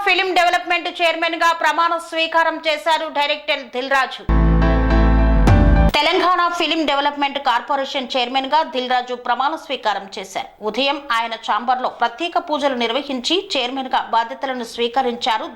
Film development chairman గా ప్రమాణ స్వీకారం చేశారు director Dil Raju. Telangana film development corporation chairman గా దిల్ రాజు ప్రమాణ స్వీకారం చేశారు. ఉదయం ఆయన ఛాంబర్ లో ప్రత్యేక పూజలు నిర్వహించి చైర్మన్ గా బాధ్యతలను స్వీకరించారు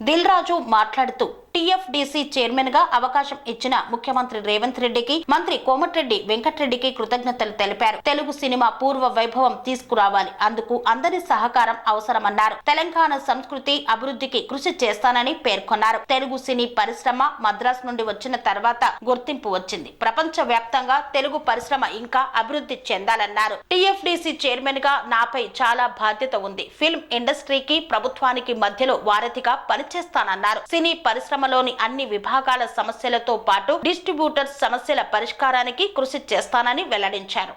దిల్ రాజు మాట్లాడుతూ టీఎఫ్డీసీ చైర్మన్ గా అవకాశం ఇచ్చిన ముఖ్యమంత్రి రేవంత్ రెడ్డికి, మంత్రి కోమటిరెడ్డి వెంకటరెడ్డికి కృతజ్ఞతలు తెలిపారు. తెలుగు సినిమా పూర్వ వైభవం తీసుకురావాలి, అందుకు అందరి సహకారం అవసరమన్నారు. తెలంగాణ సంస్కృతి అభివృద్ధికి కృషి చేస్తానని పేర్కొన్నారు. తెలుగు సినీ పరిశ్రమ మద్రాస్ నుండి వచ్చిన తర్వాత గుర్తింపు వచ్చింది. ప్రపంచ వ్యాప్తంగా తెలుగు పరిశ్రమ ఇంకా అభివృద్ధి చెందాలన్నారు. టీఎఫ్డీసీ చైర్మన్ గా నాపై చాలా బాధ్యత ఉంది. ఫిల్మ్ ఇండస్ట్రీకి ప్రభుత్వానికి మధ్యలో వారధిగా పనిచేస్తానన్నారు. సినీ పరిశ్రమ లోని అన్ని విభాగాల సమస్యలతో పాటు డిస్ట్రిబ్యూటర్స్ సమస్యల పరిష్కారానికి కృషి చేస్తానని వెల్లడించారు.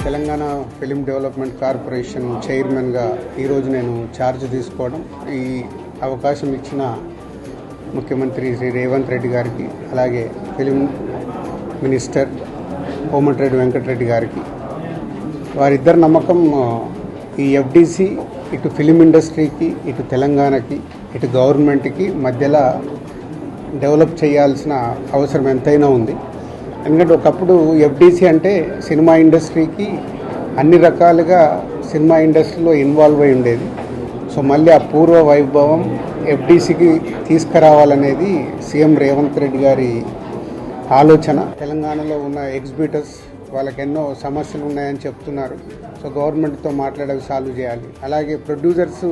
తెలంగాణ ఫిలిం డెవలప్మెంట్ కార్పొరేషన్ చైర్మన్గా ఈరోజు నేను ఛార్జ్ తీసుకోవడం, ఈ అవకాశం ఇచ్చిన ముఖ్యమంత్రి శ్రీ రేవంత్ రెడ్డి గారికి, అలాగే ఫిలిం మినిస్టర్ కోమటిరెడ్డి వెంకటరెడ్డి గారికి, వారిద్దరి నమ్మకం ఈ ఎఫ్డీసీ ఇటు ఫిలిం ఇండస్ట్రీకి, ఇటు తెలంగాణకి, ఇటు గవర్నమెంట్కి మధ్యలో డెవలప్ చేయాల్సిన అవసరం ఎంతైనా ఉంది. ఎందుకంటే ఒకప్పుడు ఎఫ్డీసీ అంటే సినిమా ఇండస్ట్రీకి అన్ని రకాలుగా సినిమా ఇండస్ట్రీలో ఇన్వాల్వ్ అయి ఉండేది. సో మళ్ళీ ఆ పూర్వ వైభవం ఎఫ్డీసీకి తీసుకురావాలనేది సీఎం రేవంత్ రెడ్డి గారి ఆలోచన. తెలంగాణలో ఉన్న ఎగ్జిబిటర్స్ వాళ్ళకి ఎన్నో సమస్యలు ఉన్నాయని చెప్తున్నారు. సో గవర్నమెంట్తో మాట్లాడి సాల్వ్ చేయాలి. అలాగే ప్రొడ్యూసర్స్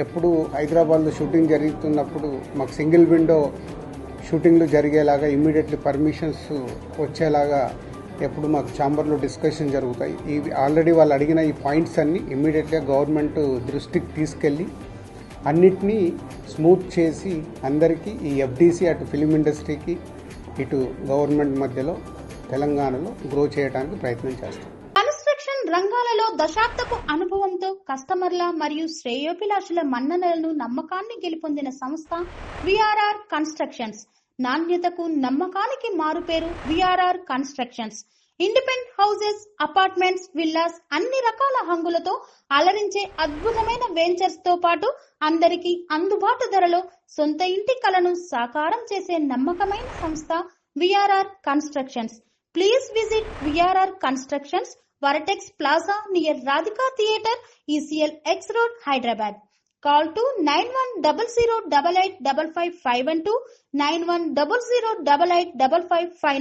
ఎప్పుడు హైదరాబాద్లో షూటింగ్ జరుగుతున్నప్పుడు మాకు సింగిల్ విండో షూటింగ్లు జరిగేలాగా ఇమ్మీడియట్లీ పర్మిషన్స్ వచ్చేలాగా ఎప్పుడు మాకు ఛాంబర్లో డిస్కషన్ జరుగుతాయి. ఇవి ఆల్రెడీ వాళ్ళు అడిగిన ఈ పాయింట్స్ అన్నీ ఇమ్మీడియట్గా గవర్నమెంట్ దృష్టికి తీసుకెళ్ళి అన్నిటినీ స్మూత్ చేసి అందరికీ ఈ ఎఫ్డీసీ అటు ఫిలిం ఇండస్ట్రీకి ఇటు గవర్నమెంట్ మధ్యలో తెలంగాణలో గ్రో చేయడానికి ప్రయత్నం చేస్తాం. కన్స్ట్రక్షన్ రంగాలలో దశాబ్దపు అనుభవంతో కస్టమర్ల మరియు శ్రేయోభిలాషుల మన్ననలను నమ్మకాన్ని గెలుపొందిన సంస్థ విఆర్ఆర్ కన్స్ట్రక్షన్స్. నాణ్యతకు నమ్మకానికి మారుపేరు VRR constructions. Independent houses, apartments, villas అన్ని రకాల హంగులతో అలరించే అద్భుతమైన వెంచర్స్ తో పాటు అందరికీ అందుబాటు ధరలో సొంత ఇంటి కలను సాకారం చేసే నమ్మకమైన సంస్థ VRR constructions. Please visit VRR Constructions, Varatex Plaza near Radhika Theatre, ECL X Road, Hyderabad. Call to 9100885551 9100885559.